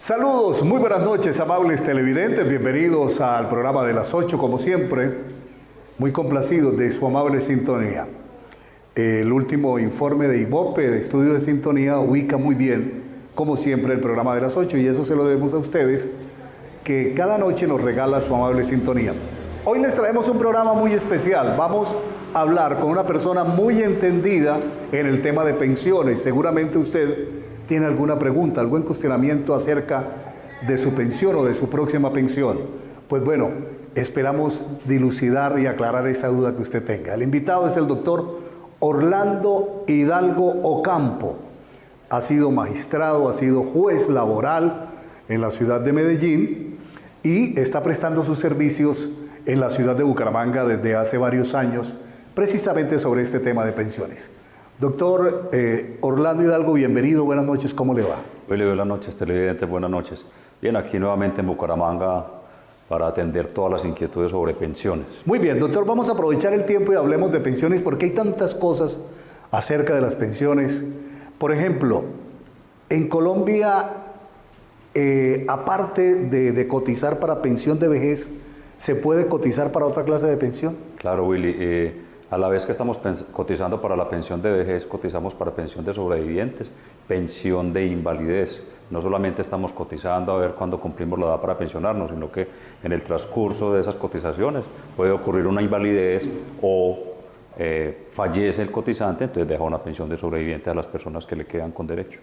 Saludos, muy buenas noches, amables televidentes, bienvenidos al programa de las 8, como siempre, muy complacidos de su amable sintonía. El último informe de IVOPE, de Estudio de Sintonía, ubica muy bien, como siempre, el programa de las 8, y eso se lo debemos a ustedes, que cada noche nos regala su amable sintonía. Hoy les traemos un programa muy especial. Vamos a hablar con una persona muy entendida en el tema de pensiones. Seguramente usted tiene alguna pregunta, algún cuestionamiento acerca de su pensión o de su próxima pensión. Pues bueno, esperamos dilucidar y aclarar esa duda que usted tenga. El invitado es el doctor Orlando Hidalgo Ocampo. Ha sido magistrado, ha sido juez laboral en la ciudad de Medellín y está prestando sus servicios en la ciudad de Bucaramanga desde hace varios años, precisamente sobre este tema de pensiones. Doctor Orlando Hidalgo, bienvenido, buenas noches, ¿cómo le va? Buenas noches, televidentes, buenas noches. Bien, aquí nuevamente en Bucaramanga para atender todas las inquietudes sobre pensiones. Muy bien, doctor, vamos a aprovechar el tiempo y hablemos de pensiones porque hay tantas cosas acerca de las pensiones. Por ejemplo, en Colombia, aparte de cotizar para pensión de vejez, ¿se puede cotizar para otra clase de pensión? Claro, Willy. A la vez que estamos cotizando para la pensión de vejez, cotizamos para pensión de sobrevivientes, pensión de invalidez. No solamente estamos cotizando a ver cuándo cumplimos la edad para pensionarnos, sino que en el transcurso de esas cotizaciones puede ocurrir una invalidez o fallece el cotizante, entonces deja una pensión de sobreviviente a las personas que le quedan con derecho.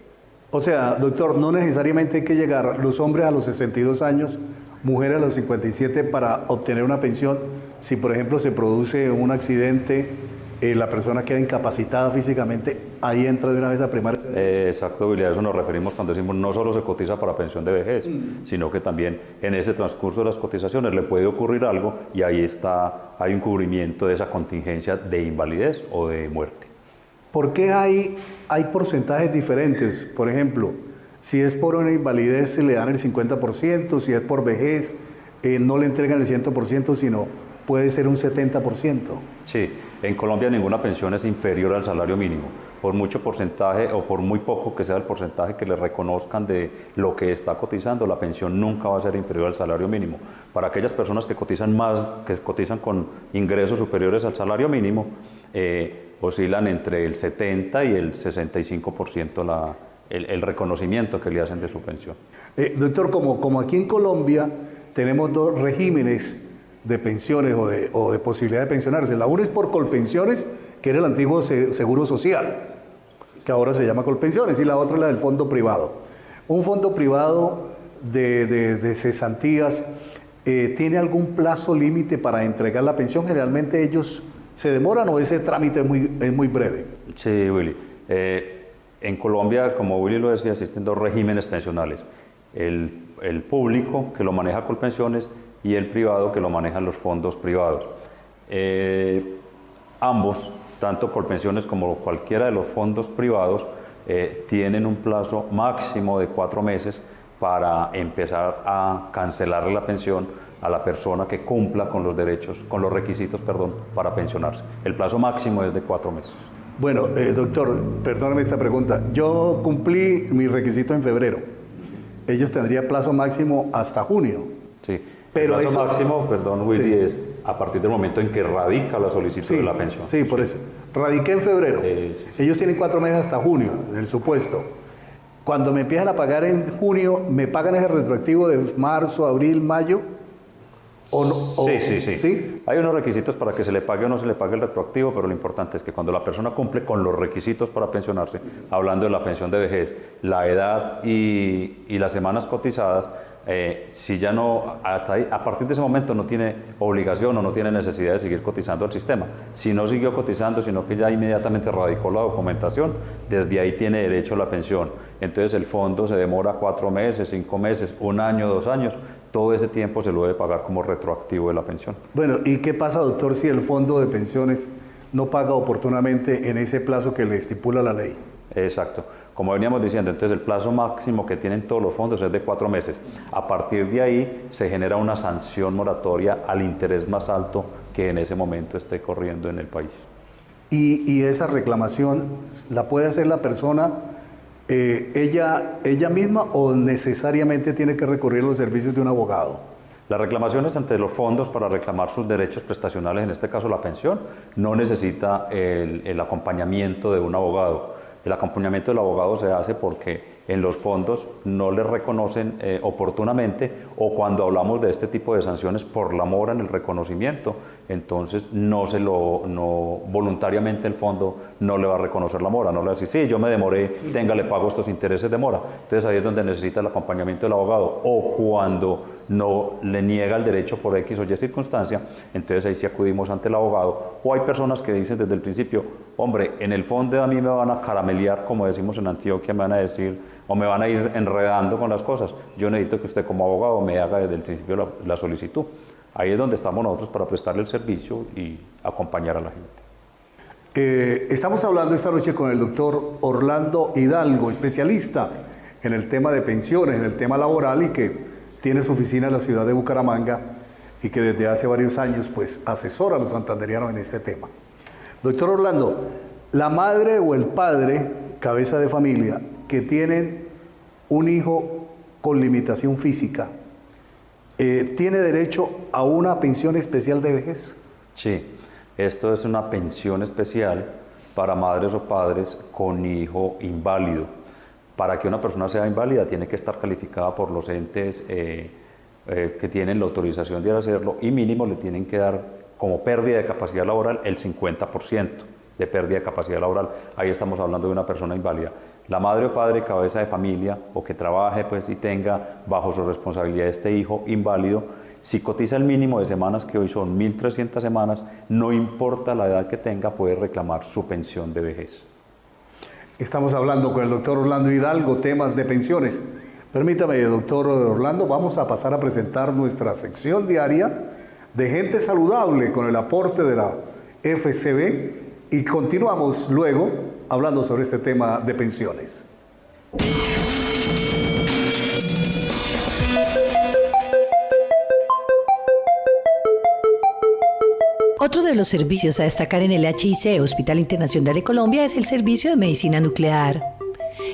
O sea, doctor, no necesariamente hay que llegar los hombres a los 62 años, mujeres a los 57 para obtener una pensión. Si, por ejemplo, se produce un accidente, la persona queda incapacitada físicamente, ahí entra de una vez a primaria. Exacto, Willy, a eso nos referimos cuando decimos no solo se cotiza para pensión de vejez, sino que también en ese transcurso de las cotizaciones le puede ocurrir algo y ahí hay un cubrimiento de esa contingencia de invalidez o de muerte. ¿Por qué hay porcentajes diferentes? Por ejemplo, si es por una invalidez le dan el 50%, si es por vejez no le entregan el 100%, sino puede ser un 70%. Sí, en Colombia ninguna pensión es inferior al salario mínimo. Por mucho porcentaje o por muy poco que sea el porcentaje que le reconozcan de lo que está cotizando, la pensión nunca va a ser inferior al salario mínimo. Para aquellas personas que cotizan más, que cotizan con ingresos superiores al salario mínimo, oscilan entre el 70 y el 65% el reconocimiento que le hacen de su pensión. Doctor, como aquí en Colombia tenemos dos regímenes de pensiones o de posibilidad de pensionarse. La una es por Colpensiones, que era el antiguo Seguro Social, que ahora se llama Colpensiones, y la otra es la del fondo privado. Un fondo privado de cesantías, ¿tiene algún plazo límite para entregar la pensión? Generalmente ellos se demoran o ese trámite es muy breve. Sí, Willy. En Colombia, como Willy lo decía, existen dos regímenes pensionales. El público, que lo maneja Colpensiones, y el privado, que lo manejan los fondos privados. Ambos, tanto Colpensiones como cualquiera de los fondos privados, tienen un plazo máximo de 4 meses para empezar a cancelarle la pensión a la persona que cumpla con los derechos, con los requisitos, para pensionarse. El plazo máximo es de 4 meses. Bueno, doctor, perdóname esta pregunta. Yo cumplí mi requisito en febrero. Ellos tendrían plazo máximo hasta junio. Sí. Pero el plazo eso, máximo, Willy, sí, es a partir del momento en que radica la solicitud de la pensión. Sí, por eso. Radiqué en febrero. Sí. Ellos tienen 4 meses hasta junio, en el supuesto. Cuando me empiezan a pagar en junio, ¿me pagan ese retroactivo de marzo, abril, mayo? ¿O no? Sí. Hay unos requisitos para que se le pague o no se le pague el retroactivo, pero lo importante es que cuando la persona cumple con los requisitos para pensionarse, hablando de la pensión de vejez, la edad y las semanas cotizadas, si ya no, a partir de ese momento no tiene obligación o no tiene necesidad de seguir cotizando al sistema. Si no siguió cotizando, sino que ya inmediatamente radicó la documentación, desde ahí tiene derecho a la pensión. Entonces el fondo se demora 4 meses, 5 meses, 1 año, 2 años. Todo ese tiempo se lo debe pagar como retroactivo de la pensión. Bueno, ¿y qué pasa, doctor, si el fondo de pensiones no paga oportunamente en ese plazo que le estipula la ley? Exacto. Como veníamos diciendo, entonces el plazo máximo que tienen todos los fondos es de 4 meses. A partir de ahí se genera una sanción moratoria al interés más alto que en ese momento esté corriendo en el país. Y esa reclamación la puede hacer la persona ella misma o necesariamente tiene que recurrir a los servicios de un abogado? Las reclamaciones ante los fondos para reclamar sus derechos prestacionales, en este caso la pensión, no necesita el acompañamiento de un abogado. El acompañamiento del abogado se hace porque en los fondos no le reconocen oportunamente, o cuando hablamos de este tipo de sanciones por la mora en el reconocimiento, entonces voluntariamente el fondo no le va a reconocer la mora, no le va a decir, sí, yo me demoré, le pago estos intereses de mora. Entonces ahí es donde necesita el acompañamiento del abogado, o cuando no le niega el derecho por X o Y circunstancia, entonces ahí sí acudimos ante el abogado. O hay personas que dicen desde el principio, hombre, en el fondo a mí me van a caramelear, como decimos en Antioquia, me van a decir, o me van a ir enredando con las cosas. Yo necesito que usted como abogado me haga desde el principio la solicitud. Ahí es donde estamos nosotros para prestarle el servicio y acompañar a la gente. Estamos hablando esta noche con el doctor Orlando Hidalgo, especialista en el tema de pensiones, en el tema laboral, y que tiene su oficina en la ciudad de Bucaramanga y que desde hace varios años pues asesora a los santanderianos en este tema. Doctor Orlando, la madre o el padre, cabeza de familia, que tienen un hijo con limitación física, ¿tiene derecho a una pensión especial de vejez? Sí, esto es una pensión especial para madres o padres con hijo inválido. Para que una persona sea inválida tiene que estar calificada por los entes que tienen la autorización de hacerlo, y mínimo le tienen que dar como pérdida de capacidad laboral el 50% de pérdida de capacidad laboral. Ahí estamos hablando de una persona inválida. La madre o padre, cabeza de familia, o que trabaje pues, y tenga bajo su responsabilidad este hijo inválido, si cotiza el mínimo de semanas, que hoy son 1.300 semanas, no importa la edad que tenga, puede reclamar su pensión de vejez. Estamos hablando con el doctor Orlando Hidalgo, temas de pensiones. Permítame, doctor Orlando, vamos a pasar a presentar nuestra sección diaria de gente saludable con el aporte de la FCB, y continuamos luego hablando sobre este tema de pensiones. Otro de los servicios a destacar en el HIC, Hospital Internacional de Colombia, es el servicio de medicina nuclear,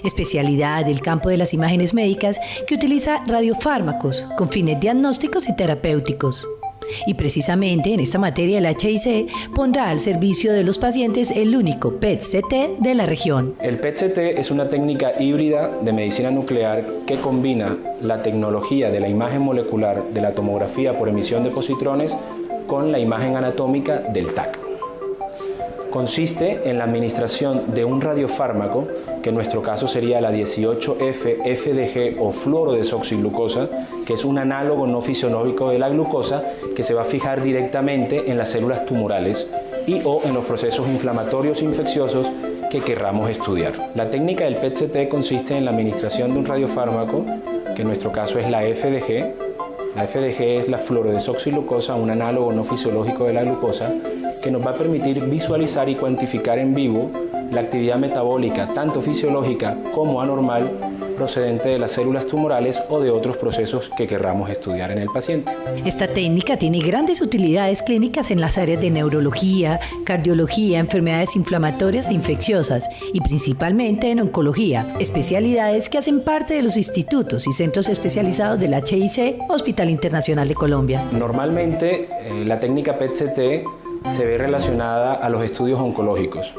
especialidad del campo de las imágenes médicas que utiliza radiofármacos con fines diagnósticos y terapéuticos. Y precisamente en esta materia el HIC pondrá al servicio de los pacientes el único PET-CT de la región. El PET-CT es una técnica híbrida de medicina nuclear que combina la tecnología de la imagen molecular de la tomografía por emisión de positrones con la imagen anatómica del TAC. Consiste en la administración de un radiofármaco, que en nuestro caso sería la 18F-FDG o fluorodesoxiglucosa, que es un análogo no fisiológico de la glucosa que se va a fijar directamente en las células tumorales o en los procesos inflamatorios e infecciosos que querramos estudiar. La técnica del PET-CT consiste en la administración de un radiofármaco, que en nuestro caso es la FDG. La FDG es la fluorodesoxiglucosa, un análogo no fisiológico de la glucosa, que nos va a permitir visualizar y cuantificar en vivo la actividad metabólica, tanto fisiológica como anormal, procedente de las células tumorales o de otros procesos que querramos estudiar en el paciente. Esta técnica tiene grandes utilidades clínicas en las áreas de neurología, cardiología, enfermedades inflamatorias e infecciosas, y principalmente en oncología, especialidades que hacen parte de los institutos y centros especializados del HIC, Hospital Internacional de Colombia. Normalmente la técnica PET-CT se ve relacionada a los estudios oncológicos.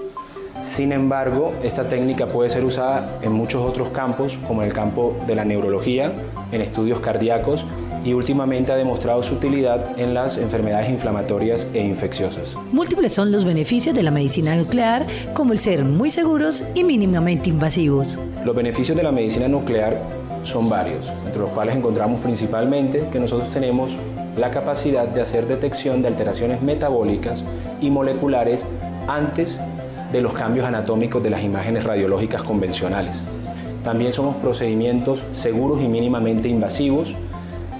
Sin embargo, esta técnica puede ser usada en muchos otros campos, como en el campo de la neurología, en estudios cardíacos, y últimamente ha demostrado su utilidad en las enfermedades inflamatorias e infecciosas. Múltiples son los beneficios de la medicina nuclear, como el ser muy seguros y mínimamente invasivos. Los beneficios de la medicina nuclear son varios, entre los cuales encontramos principalmente que nosotros tenemos la capacidad de hacer detección de alteraciones metabólicas y moleculares antes de los cambios anatómicos de las imágenes radiológicas convencionales. También somos procedimientos seguros y mínimamente invasivos.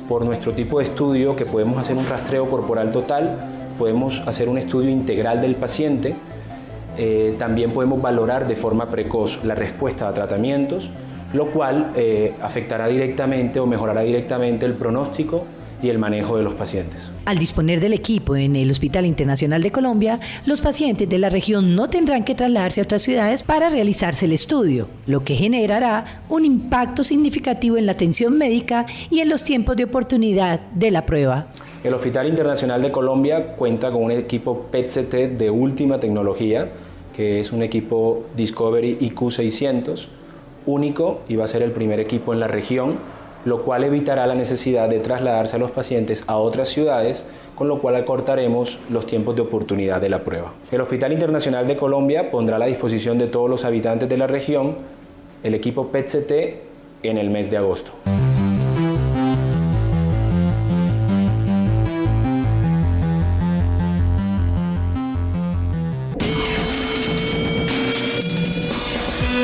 Por nuestro tipo de estudio, que podemos hacer un rastreo corporal total, podemos hacer un estudio integral del paciente, también podemos valorar de forma precoz la respuesta a tratamientos, lo cual afectará directamente o mejorará directamente el pronóstico y el manejo de los pacientes. Al disponer del equipo en el Hospital Internacional de Colombia, los pacientes de la región no tendrán que trasladarse a otras ciudades para realizarse el estudio, lo que generará un impacto significativo en la atención médica y en los tiempos de oportunidad de la prueba. El Hospital Internacional de Colombia cuenta con un equipo PET-CT de última tecnología, que es un equipo Discovery IQ600, único, y va a ser el primer equipo en la región, lo cual evitará la necesidad de trasladarse a los pacientes a otras ciudades, con lo cual acortaremos los tiempos de oportunidad de la prueba. El Hospital Internacional de Colombia pondrá a la disposición de todos los habitantes de la región el equipo PET-CT en el mes de agosto.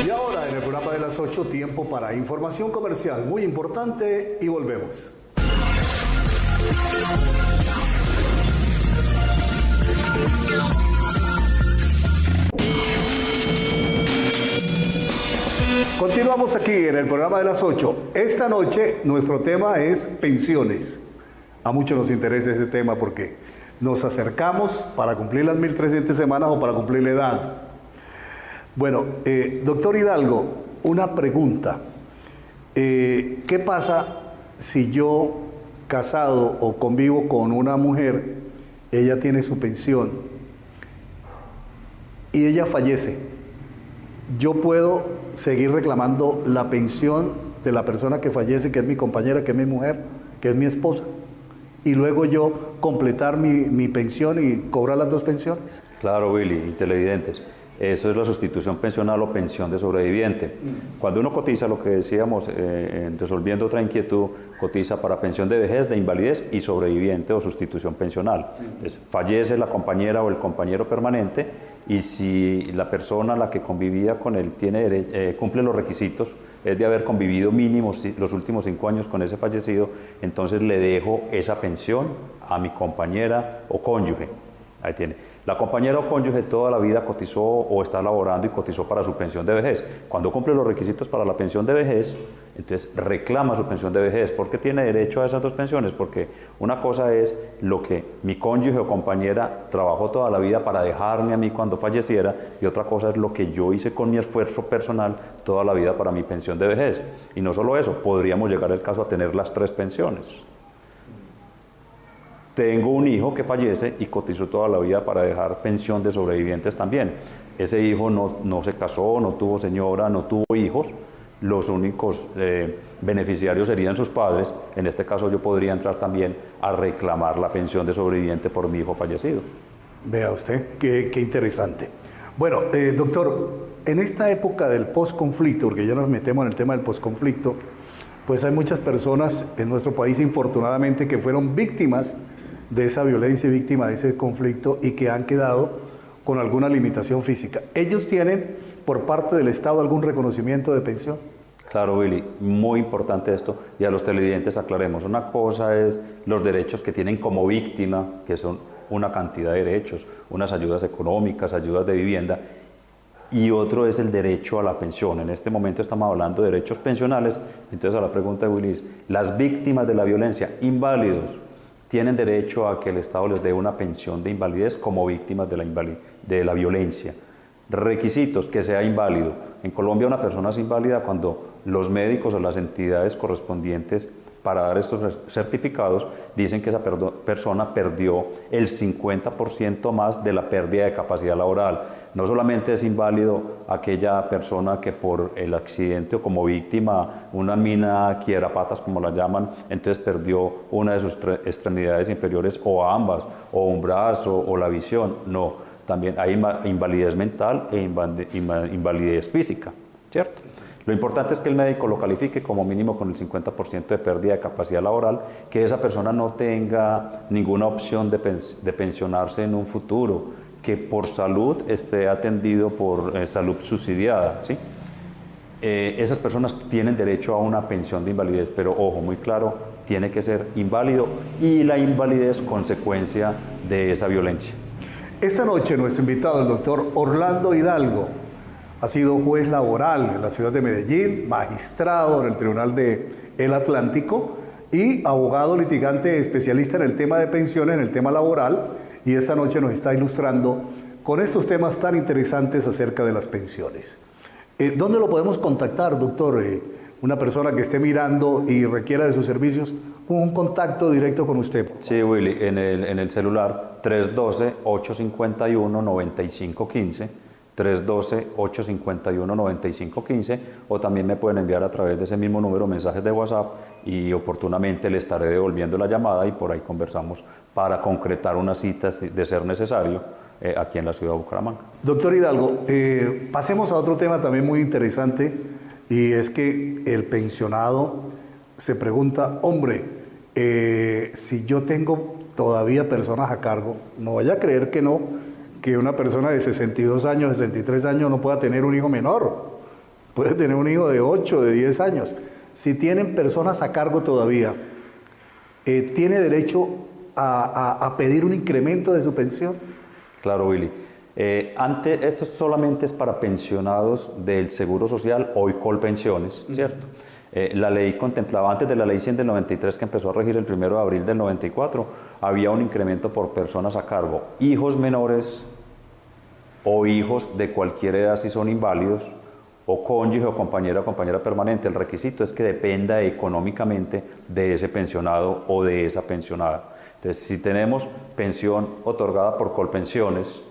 Y ahora en el programa de las 8, tiempo para información comercial muy importante y volvemos. Continuamos aquí en el programa de las 8. Esta noche nuestro tema es pensiones. A muchos nos interesa ese tema porque nos acercamos para cumplir las 1.300 semanas o para cumplir la edad. Bueno, doctor Hidalgo, una pregunta. ¿Qué pasa si yo, casado o convivo con una mujer, ella tiene su pensión y ella fallece? ¿Yo puedo seguir reclamando la pensión de la persona que fallece, que es mi compañera, que es mi mujer, que es mi esposa? Y luego yo completar mi pensión y cobrar las dos pensiones. Claro, Willy, y televidentes. Eso es la sustitución pensional o pensión de sobreviviente. Cuando uno cotiza, lo que decíamos, resolviendo otra inquietud, cotiza para pensión de vejez, de invalidez y sobreviviente o sustitución pensional. Entonces, fallece la compañera o el compañero permanente y si la persona a la que convivía con él cumple los requisitos, es de haber convivido mínimo los últimos 5 años con ese fallecido, entonces le dejo esa pensión a mi compañera o cónyuge. Ahí tiene. La compañera o cónyuge toda la vida cotizó o está laborando y cotizó para su pensión de vejez. Cuando cumple los requisitos para la pensión de vejez, entonces reclama su pensión de vejez. ¿Por qué tiene derecho a esas dos pensiones? Porque una cosa es lo que mi cónyuge o compañera trabajó toda la vida para dejarme a mí cuando falleciera, y otra cosa es lo que yo hice con mi esfuerzo personal toda la vida para mi pensión de vejez. Y no solo eso, podríamos llegar al caso a tener las 3 pensiones. Tengo un hijo que fallece y cotizó toda la vida para dejar pensión de sobrevivientes también. Ese hijo no se casó, no tuvo señora, no tuvo hijos. Los únicos beneficiarios serían sus padres. En este caso yo podría entrar también a reclamar la pensión de sobreviviente por mi hijo fallecido. Vea usted, qué interesante. Bueno, doctor, en esta época del posconflicto, porque ya nos metemos en el tema del posconflicto, pues hay muchas personas en nuestro país, infortunadamente, que fueron víctimas de esa violencia y víctima de ese conflicto y que han quedado con alguna limitación física. ¿Ellos tienen por parte del Estado algún reconocimiento de pensión? Claro, Willy, muy importante esto, y a los televidentes aclaremos. Una cosa es los derechos que tienen como víctima, que son una cantidad de derechos, unas ayudas económicas, ayudas de vivienda, y otro es el derecho a la pensión. En este momento estamos hablando de derechos pensionales. Entonces, a la pregunta de Willy, las víctimas de la violencia, inválidos, tienen derecho a que el Estado les dé una pensión de invalidez como víctimas de la violencia. Requisitos: que sea inválido. En Colombia una persona es inválida cuando los médicos o las entidades correspondientes para dar estos certificados dicen que esa persona perdió el 50% más de la pérdida de capacidad laboral. No solamente es inválido aquella persona que por el accidente o como víctima, una mina quiebrapatas como la llaman, entonces perdió una de sus extremidades inferiores o ambas, o un brazo o la visión. No, también hay invalidez mental e invalidez física, ¿cierto? Lo importante es que el médico lo califique como mínimo con el 50% de pérdida de capacidad laboral, que esa persona no tenga ninguna opción de pensionarse en un futuro, que por salud esté atendido por salud subsidiada, ¿sí? Esas personas tienen derecho a una pensión de invalidez, pero ojo, muy claro, tiene que ser inválido y la invalidez consecuencia de esa violencia. Esta noche nuestro invitado, el doctor Orlando Hidalgo, ha sido juez laboral en la ciudad de Medellín, magistrado en el Tribunal del Atlántico y abogado litigante especialista en el tema de pensiones, en el tema laboral, y esta noche nos está ilustrando con estos temas tan interesantes acerca de las pensiones. ¿Dónde lo podemos contactar, doctor? Una persona que esté mirando y requiera de sus servicios, un contacto directo con usted. Sí, Willy, en el celular 312-851-9515, 312-851-9515, o también me pueden enviar a través de ese mismo número mensajes de WhatsApp y oportunamente le estaré devolviendo la llamada y por ahí conversamos para concretar una cita de ser necesario aquí en la ciudad de Bucaramanga. Doctor Hidalgo, pasemos a otro tema también muy interesante, y es que el pensionado se pregunta, hombre, si yo tengo todavía personas a cargo, no vaya a creer que no, que una persona de 62 años, 63 años no pueda tener un hijo menor, puede tener un hijo de 8, de 10 años. Si tienen personas a cargo todavía, ¿tiene derecho a pedir un incremento de su pensión? Claro, Willy. Esto solamente es para pensionados del Seguro Social, hoy Colpensiones, ¿cierto? La ley contemplaba, antes de la ley 100 del 93, que empezó a regir el 1 de abril del 94, había un incremento por personas a cargo, hijos menores o hijos de cualquier edad si son inválidos, o cónyuge o compañera permanente. El requisito es que dependa económicamente de ese pensionado o de esa pensionada. Entonces, si tenemos pensión otorgada por Colpensiones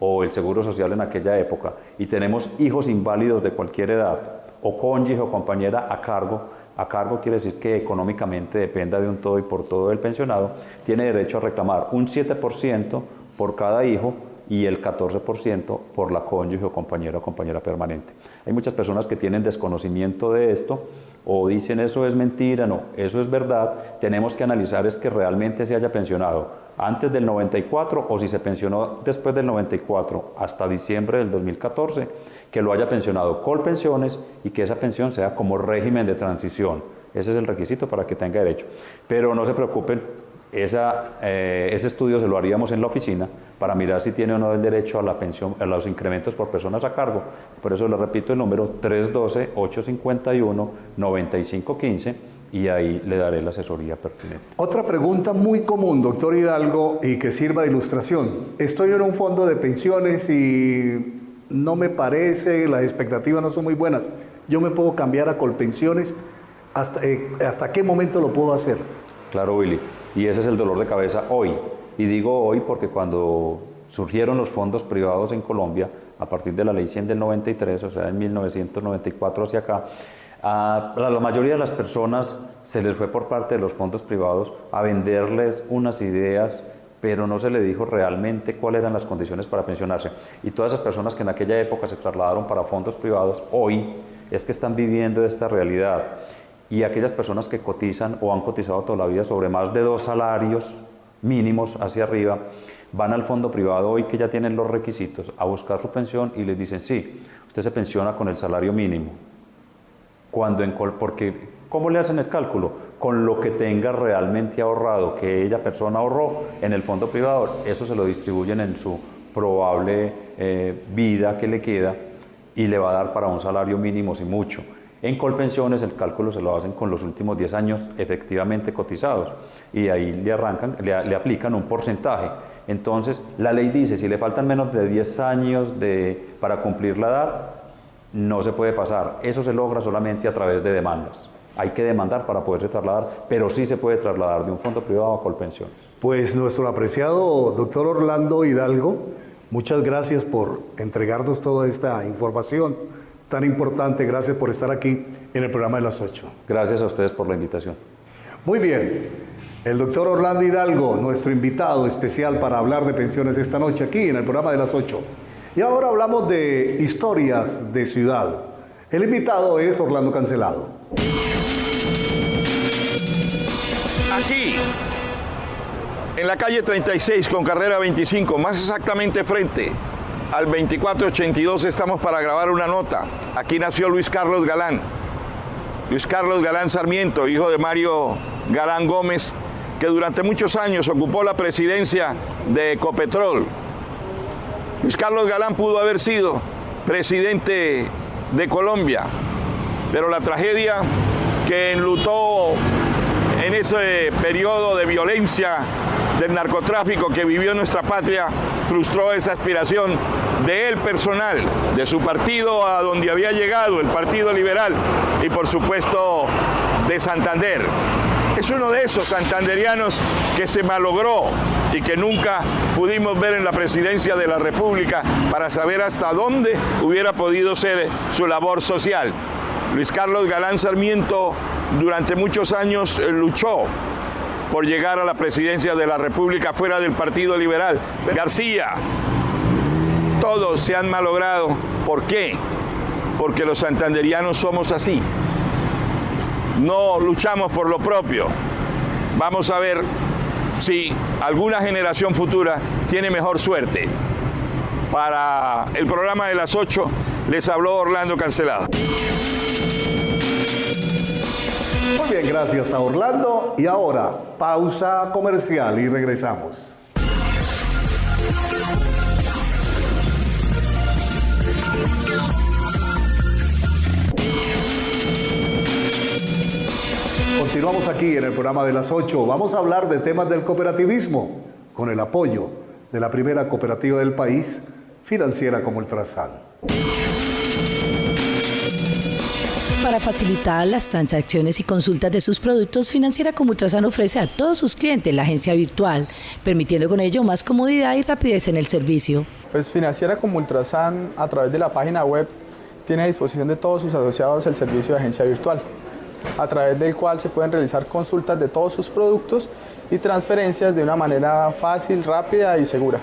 o el Seguro Social en aquella época y tenemos hijos inválidos de cualquier edad o cónyuge o compañera a cargo quiere decir que económicamente dependa de un todo y por todo del pensionado, tiene derecho a reclamar un 7% por cada hijo y el 14% por la cónyuge o compañera permanente. Hay muchas personas que tienen desconocimiento de esto o dicen eso es mentira, no, eso es verdad. Tenemos que analizar es que realmente se haya pensionado antes del 94 o si se pensionó después del 94 hasta diciembre del 2014, que lo haya pensionado Colpensiones y que esa pensión sea como régimen de transición. Ese es el requisito para que tenga derecho. Pero no se preocupen, ese estudio se lo haríamos en la oficina para mirar si tiene o no el derecho a la pensión, a los incrementos por personas a cargo. Por eso le repito el número 312-851-9515 y ahí le daré la asesoría pertinente. Otra pregunta muy común, doctor Hidalgo, y que sirva de ilustración. Estoy en un fondo de pensiones y no me parece, las expectativas no son muy buenas. ¿Yo me puedo cambiar a Colpensiones? ¿Hasta qué momento lo puedo hacer? Claro, Willy. Y ese es el dolor de cabeza hoy. Y digo hoy porque cuando surgieron los fondos privados en Colombia, a partir de la ley 100 del 93, o sea, en 1994 hacia acá, a la mayoría de las personas se les fue por parte de los fondos privados a venderles unas ideas, pero no se le dijo realmente cuáles eran las condiciones para pensionarse. Y todas esas personas que en aquella época se trasladaron para fondos privados, hoy es que están viviendo esta realidad. Y aquellas personas que cotizan o han cotizado toda la vida sobre más de 2 salarios mínimos hacia arriba, van al fondo privado hoy que ya tienen los requisitos a buscar su pensión y les dicen, sí, usted se pensiona con el salario mínimo. Porque, ¿cómo le hacen el cálculo? Con lo que tenga realmente ahorrado, que ella persona ahorró en el fondo privado, eso se lo distribuyen en su probable vida que le queda y le va a dar para un salario mínimo si mucho. En Colpensiones el cálculo se lo hacen con los últimos 10 años efectivamente cotizados y ahí le aplican un porcentaje. Entonces la ley dice, si le faltan menos de 10 años para cumplir la edad, no se puede pasar. Eso se logra solamente a través de demandas. Hay que demandar para poderse trasladar, pero sí se puede trasladar de un fondo privado a Colpensiones. Pues nuestro apreciado doctor Orlando Hidalgo, muchas gracias por entregarnos toda esta información tan importante. Gracias por estar aquí en el programa de las 8. Gracias a ustedes por la invitación. Muy bien, el doctor Orlando Hidalgo, nuestro invitado especial para hablar de pensiones esta noche aquí en el programa de las 8. Y ahora hablamos de historias de ciudad. El invitado es Orlando Cancelado. Aquí, en la calle 36 con carrera 25, más exactamente frente al 2482, estamos para grabar una nota. Aquí nació Luis Carlos Galán. Luis Carlos Galán Sarmiento, hijo de Mario Galán Gómez, que durante muchos años ocupó la presidencia de Ecopetrol. Luis Carlos Galán pudo haber sido presidente de Colombia, pero la tragedia que enlutó en ese periodo de violencia del narcotráfico que vivió nuestra patria, frustró esa aspiración de él personal, de su partido a donde había llegado, el Partido Liberal, y por supuesto de Santander. Es uno de esos santanderianos que se malogró y que nunca pudimos ver en la presidencia de la República para saber hasta dónde hubiera podido ser su labor social. Luis Carlos Galán Sarmiento durante muchos años luchó por llegar a la presidencia de la República fuera del Partido Liberal. García, todos se han malogrado. ¿Por qué? Porque los santanderianos somos así. No luchamos por lo propio. Vamos a ver si alguna generación futura tiene mejor suerte. Para el programa de las 8 les habló Orlando Cancelado. Muy bien, gracias a Orlando. Y ahora, pausa comercial y regresamos. Continuamos aquí en el programa de las 8. Vamos a hablar de temas del cooperativismo con el apoyo de la primera cooperativa del país, Financiera como Ultrasan. Para facilitar las transacciones y consultas de sus productos, Financiera como Ultrasan ofrece a todos sus clientes la agencia virtual, permitiendo con ello más comodidad y rapidez en el servicio. Pues Financiera como Ultrasan, a través de la página web, tiene a disposición de todos sus asociados el servicio de agencia virtual, a través del cual se pueden realizar consultas de todos sus productos y transferencias de una manera fácil, rápida y segura.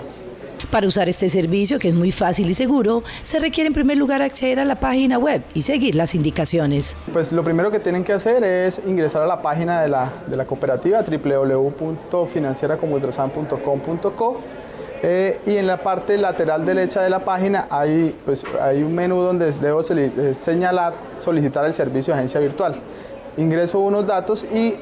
Para usar este servicio, que es muy fácil y seguro, se requiere en primer lugar acceder a la página web y seguir las indicaciones. Pues lo primero que tienen que hacer es ingresar a la página de la cooperativa, www.financieracomultrasan.com.co, y en la parte lateral derecha de la página hay un menú donde debo señalar solicitar el servicio de agencia virtual. Ingreso unos datos y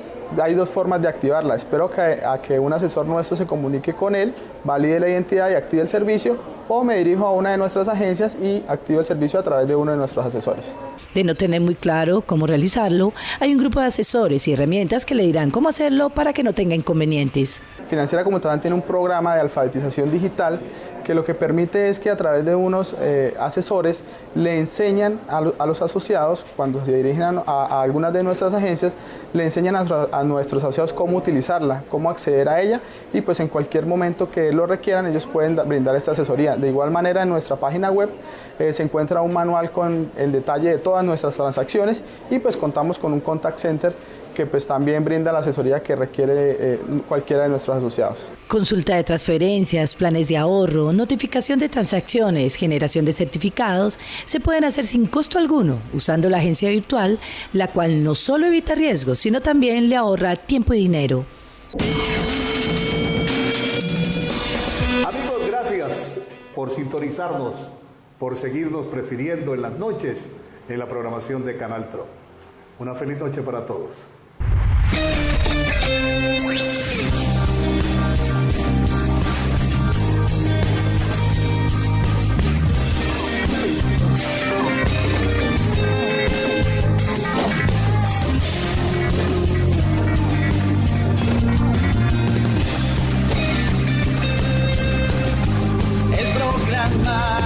hay dos formas de activarla. Espero a que un asesor nuestro se comunique con él, valide la identidad y active el servicio, o me dirijo a una de nuestras agencias y activo el servicio a través de uno de nuestros asesores. De no tener muy claro cómo realizarlo, hay un grupo de asesores y herramientas que le dirán cómo hacerlo para que no tenga inconvenientes. Financiera como Ultrasan tiene un programa de alfabetización digital que lo que permite es que a través de unos asesores le enseñan a los asociados, cuando se dirigen a algunas de nuestras agencias, le enseñan a nuestros asociados cómo utilizarla, cómo acceder a ella, y pues en cualquier momento que lo requieran ellos pueden brindar esta asesoría. De igual manera, en nuestra página web se encuentra un manual con el detalle de todas nuestras transacciones, y pues contamos con un contact center que pues también brinda la asesoría que requiere cualquiera de nuestros asociados. Consulta de transferencias, planes de ahorro, notificación de transacciones, generación de certificados, se pueden hacer sin costo alguno usando la agencia virtual, la cual no solo evita riesgos, sino también le ahorra tiempo y dinero. Amigos, gracias por sintonizarnos, por seguirnos prefiriendo en las noches en la programación de Canal Tro. Una feliz noche para todos. El programa